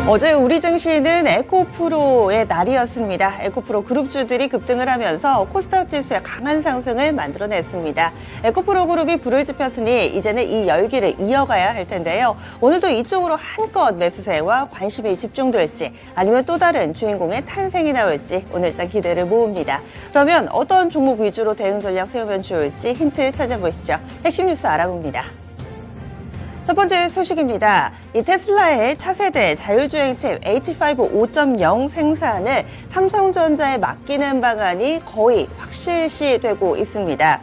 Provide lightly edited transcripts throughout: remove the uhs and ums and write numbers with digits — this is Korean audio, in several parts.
어제 우리 증시는 에코프로의 날이었습니다. 에코프로 그룹주들이 급등을 하면서 코스닥 지수의 강한 상승을 만들어냈습니다. 에코프로 그룹이 불을 지폈으니 이제는 이 열기를 이어가야 할 텐데요. 오늘도 이쪽으로 한껏 매수세와 관심이 집중될지 아니면 또 다른 주인공의 탄생이 나올지 오늘장 기대를 모읍니다. 그러면 어떤 종목 위주로 대응 전략 세우면 좋을지 힌트 찾아보시죠. 핵심 뉴스 알아봅니다. 첫 번째 소식입니다. 이 테슬라의 차세대 자율주행 칩 H5 5.0 생산을 삼성전자에 맡기는 방안이 거의 확실시되고 있습니다.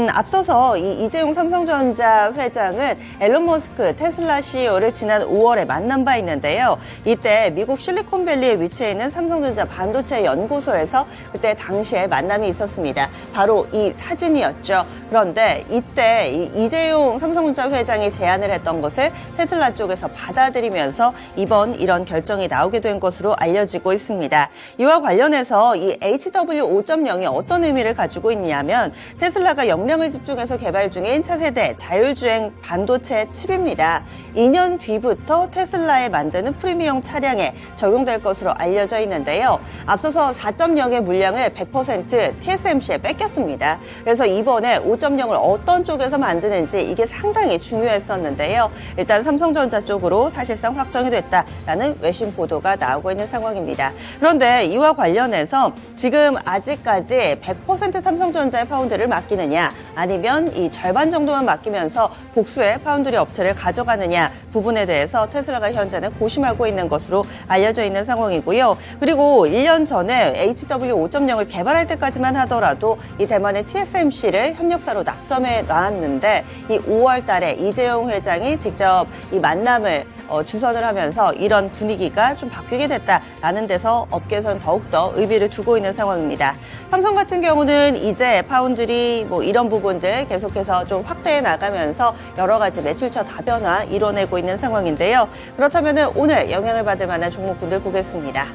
앞서서 이 이재용 삼성전자 회장은 앨런 머스크 테슬라 CEO를 지난 5월에 만난 바 있는데요. 이때 미국 실리콘밸리에 위치해 있는 삼성전자 반도체 연구소에서 그때 당시에 만남이 있었습니다. 바로 이 사진이었죠. 그런데 이때 이재용 삼성전자 회장이 제안을 했던 것을 테슬라 쪽에서 받아들이면서 이번 이런 결정이 나오게 된 것으로 알려지고 있습니다. 이와 관련해서 이 HW 5.0이 어떤 의미를 가지고 있냐면 테슬라가 역량을 집중해서 개발 중인 차세대 자율주행 반도체 칩입니다. 2년 뒤부터 테슬라에 만드는 프리미엄 차량에 적용될 것으로 알려져 있는데요. 앞서서 4.0의 물량을 100% TSMC에 뺏겼습니다. 그래서 이번에 5.0을 어떤 쪽에서 만드는지 이게 상당히 중요했었는데요. 일단 삼성전자 쪽으로 사실상 확정이 됐다라는 외신 보도가 나오고 있는 상황입니다. 그런데 이와 관련해서 지금 아직까지 100% 삼성전자의 파운드를 맡기느냐 아니면 이 절반 정도만 맡기면서 복수의 파운드리 업체를 가져가느냐 부분에 대해서 테슬라가 현재는 고심하고 있는 것으로 알려져 있는 상황이고요. 그리고 1년 전에 HW 5.0을 개발할 때까지만 하더라도 이 대만의 TSMC를 협력사로 낙점해 놨는데 이 5월 달에 이재용 회장이 직접 이 만남을 주선을 하면서 이런 분위기가 좀 바뀌게 됐다라는 데서 업계에서는 더욱더 의미를 두고 있는 상황입니다. 삼성 같은 경우는 이제 파운드리 이런 부분들 계속해서 좀 확대해 나가면서 여러 가지 매출처 다변화 이뤄내고 있는 상황인데요. 그렇다면 오늘 영향을 받을 만한 종목군들 보겠습니다.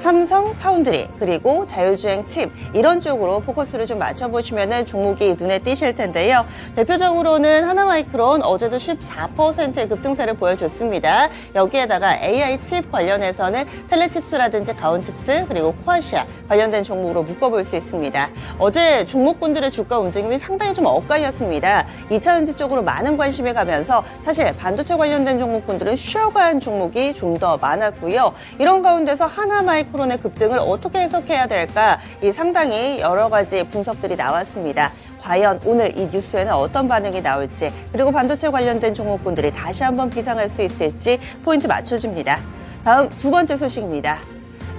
삼성, 파운드리, 그리고 자율주행 칩 이런 쪽으로 포커스를 좀 맞춰보시면 종목이 눈에 띄실 텐데요. 대표적으로는 하나마이크론 어제도 14%의 급등세를 보여줬습니다. 여기에다가 AI 칩 관련해서는 텔레칩스라든지 가온칩스 그리고 코아시아 관련된 종목으로 묶어볼 수 있습니다. 어제 종목군들의 주가 움직임이 상당히 좀 엇갈렸습니다. 2차전지 쪽으로 많은 관심이 가면서 사실 반도체 관련된 종목군들은 쉬어간 종목이 좀 더 많았고요. 이런 가운데서 하나마이크론의 급등을 어떻게 해석해야 될까 상당히 여러 가지 분석들이 나왔습니다. 과연 오늘 이 뉴스에는 어떤 반응이 나올지 그리고 반도체 관련된 종목군들이 다시 한번 비상할 수 있을지 포인트 맞춰집니다. 다음 두 번째 소식입니다.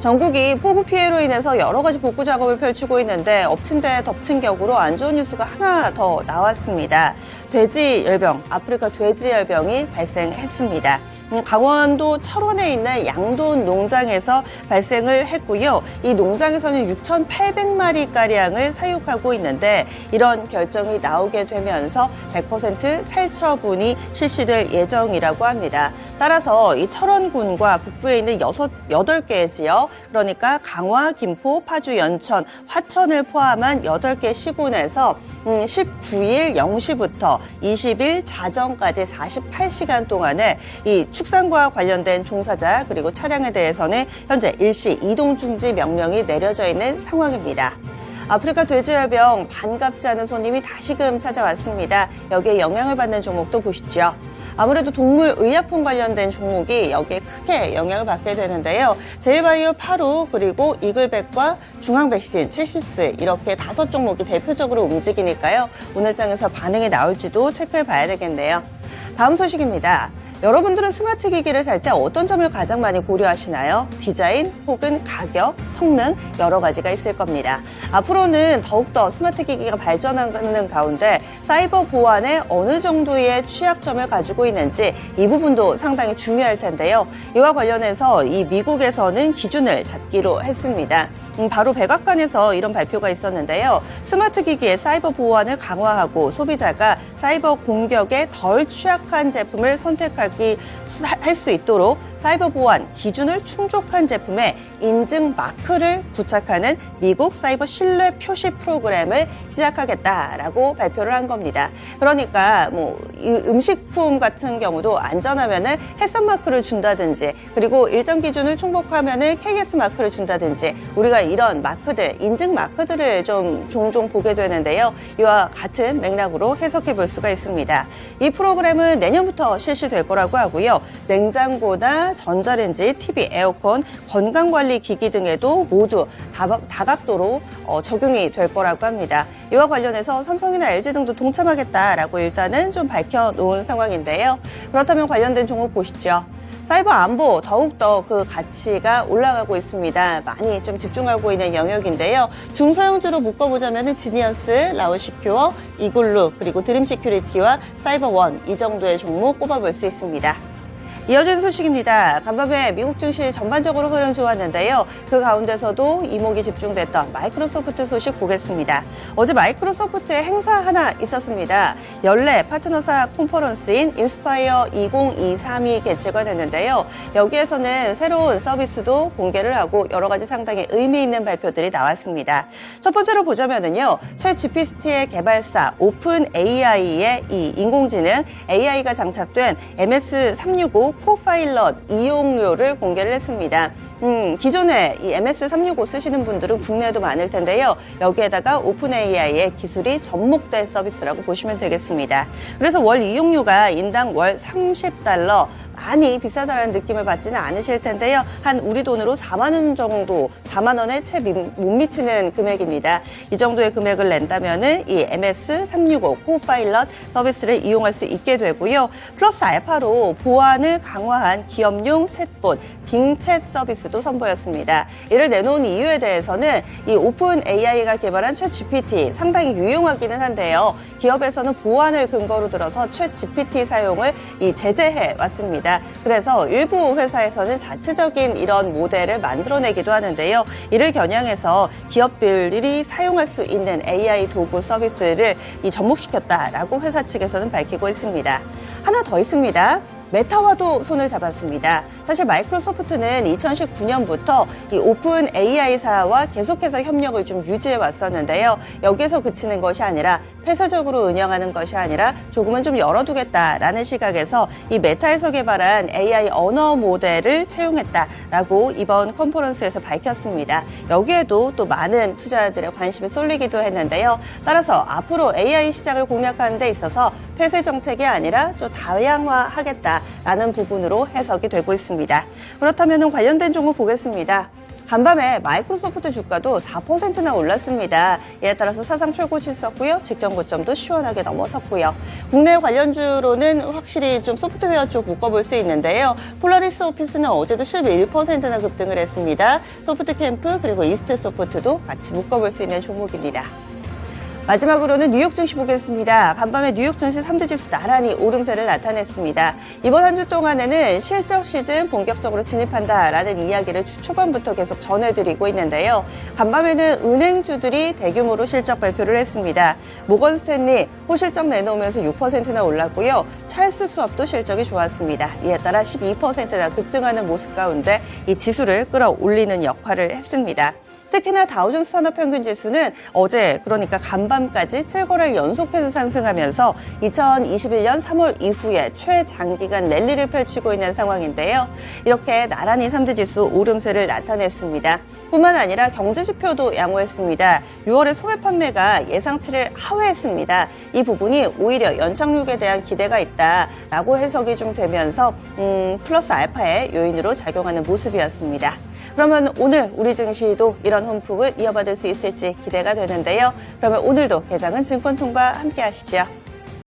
전국이 폭우 피해로 인해서 여러 가지 복구 작업을 펼치고 있는데 엎친 데 덮친 격으로 안 좋은 뉴스가 하나 더 나왔습니다. 돼지열병, 아프리카 돼지열병이 발생했습니다. 강원도 철원에 있는 양돈 농장에서 발생을 했고요. 이 농장에서는 6,800마리가량을 사육하고 있는데 이런 결정이 나오게 되면서 100% 살처분이 실시될 예정이라고 합니다. 따라서 이 철원군과 북부에 있는 8개의 지역, 그러니까 강화, 김포, 파주, 연천, 화천을 포함한 8개 시군에서 19일 0시부터 20일 자정까지 48시간 동안에 이 축산과 관련된 종사자 그리고 차량에 대해서는 현재 일시 이동 중지 명령이 내려져 있는 상황입니다. 아프리카 돼지열병 반갑지 않은 손님이 다시금 찾아왔습니다. 여기에 영향을 받는 종목도 보시죠. 아무래도 동물 의약품 관련된 종목이 여기에 크게 영향을 받게 되는데요. 제일바이오 파루 그리고 이글백과 중앙백신, 칠시스 이렇게 5종목이 대표적으로 움직이니까요. 오늘장에서 반응이 나올지도 체크해 봐야 되겠네요. 다음 소식입니다. 여러분들은 스마트 기기를 살 때 어떤 점을 가장 많이 고려하시나요? 디자인 혹은 가격, 성능 여러 가지가 있을 겁니다. 앞으로는 더욱더 스마트 기기가 발전하는 가운데 사이버 보안에 어느 정도의 취약점을 가지고 있는지 이 부분도 상당히 중요할 텐데요. 이와 관련해서 이 미국에서는 기준을 잡기로 했습니다. 바로 백악관에서 이런 발표가 있었는데요. 스마트 기기의 사이버 보안을 강화하고 소비자가 사이버 공격에 덜 취약한 제품을 선택할 수 있도록 사이버 보안 기준을 충족한 제품에 인증 마크를 부착하는 미국 사이버 신뢰 표시 프로그램을 시작하겠다라고 발표를 한 겁니다. 그러니까 이 음식품 같은 경우도 안전하면은 해썹 마크를 준다든지, 그리고 일정 기준을 충족하면은 KS 마크를 준다든지, 우리가 이런 마크들, 인증 마크들을 좀 종종 보게 되는데요. 이와 같은 맥락으로 해석해 볼 수가 있습니다. 이 프로그램은 내년부터 실시될 거라고 하고요. 냉장고나 전자레인지, TV, 에어컨, 건강관리 기기 등에도 모두 다각도로 적용이 될 거라고 합니다. 이와 관련해서 삼성이나 LG 등도 동참하겠다라고 일단은 좀 밝혀놓은 상황인데요. 그렇다면 관련된 종목 보시죠. 사이버 안보 더욱더 그 가치가 올라가고 있습니다. 많이 좀 집중하고 있는 영역인데요. 중소형주로 묶어보자면 지니어스, 라운시큐어, 이글루, 그리고 드림시큐리티와 사이버원, 이 정도의 종목 꼽아볼 수 있습니다. 이어진 소식입니다. 간밤에 미국 증시 전반적으로 흐름 좋았는데요. 그 가운데서도 이목이 집중됐던 마이크로소프트 소식 보겠습니다. 어제 마이크로소프트의 행사 하나 있었습니다. 연례 파트너사 컨퍼런스인 인스파이어 2023이 개최가 됐는데요. 여기에서는 새로운 서비스도 공개를 하고 여러 가지 상당히 의미 있는 발표들이 나왔습니다. 첫 번째로 보자면은요, 챗 GPT의 개발사 오픈 AI의 이 인공지능 AI가 장착된 MS365 코파일럿 이용료를 공개를 했습니다. 기존에 이 MS365 쓰시는 분들은 국내에도 많을 텐데요. 여기에다가 오픈AI의 기술이 접목된 서비스라고 보시면 되겠습니다. 그래서 월 이용료가 인당 월 $30, 많이 비싸다는 느낌을 받지는 않으실 텐데요. 한 우리 돈으로 4만 원 정도, 4만 원에 채 못 미치는 금액입니다. 이 정도의 금액을 낸다면은 이 MS365 코파일럿 서비스를 이용할 수 있게 되고요. 플러스 알파로 보안을 강화한 기업용 챗봇 빙챗 서비스도 선보였습니다. 이를 내놓은 이유에 대해서는 이 오픈 AI가 개발한 챗 GPT 상당히 유용하기는 한데요. 기업에서는 보안을 근거로 들어서 챗 GPT 사용을 제재해 왔습니다. 그래서 일부 회사에서는 자체적인 이런 모델을 만들어내기도 하는데요. 이를 겨냥해서 기업들이 사용할 수 있는 AI 도구 서비스를 접목시켰다라고 회사 측에서는 밝히고 있습니다. 하나 더 있습니다. 메타와도 손을 잡았습니다. 사실 마이크로소프트는 2019년부터 이 오픈 AI사와 계속해서 협력을 좀 유지해 왔었는데요. 여기에서 그치는 것이 아니라 폐쇄적으로 운영하는 것이 아니라 조금은 좀 열어두겠다라는 시각에서 이 메타에서 개발한 AI 언어 모델을 채용했다라고 이번 컨퍼런스에서 밝혔습니다. 여기에도 또 많은 투자자들의 관심이 쏠리기도 했는데요. 따라서 앞으로 AI 시장을 공략하는 데 있어서 폐쇄 정책이 아니라 좀 다양화하겠다라는 부분으로 해석이 되고 있습니다. 그렇다면 관련된 종목 보겠습니다. 간밤에 마이크로소프트 주가도 4%나 올랐습니다. 이에 따라서 사상 최고치 썼고요. 직전 고점도 시원하게 넘어섰고요. 국내 관련주로는 확실히 좀 소프트웨어 쪽 묶어볼 수 있는데요. 폴라리스 오피스는 어제도 11%나 급등을 했습니다. 소프트캠프 그리고 이스트소프트도 같이 묶어볼 수 있는 종목입니다. 마지막으로는 뉴욕 증시 보겠습니다. 간밤에 뉴욕 증시 3대 지수 나란히 오름세를 나타냈습니다. 이번 한 주 동안에는 실적 시즌 본격적으로 진입한다라는 이야기를 주 초반부터 계속 전해드리고 있는데요. 간밤에는 은행주들이 대규모로 실적 발표를 했습니다. 모건 스탠리 호실적 내놓으면서 6%나 올랐고요. 찰스 수업도 실적이 좋았습니다. 이에 따라 12%나 급등하는 모습 가운데 이 지수를 끌어올리는 역할을 했습니다. 특히나 다우존스 산업평균지수는 어제 그러니까 간밤까지 7거래일 연속해서 상승하면서 2021년 3월 이후에 최장기간 랠리를 펼치고 있는 상황인데요. 이렇게 나란히 3대 지수 오름세를 나타냈습니다. 뿐만 아니라 경제지표도 양호했습니다. 6월에 소매 판매가 예상치를 하회했습니다. 이 부분이 오히려 연착륙에 대한 기대가 있다라고 해석이 좀 되면서 플러스 알파의 요인으로 작용하는 모습이었습니다. 그러면 오늘 우리 증시도 이런 훈풍을 이어받을 수 있을지 기대가 되는데요. 그러면 오늘도 개장은 증권통과 함께 하시죠.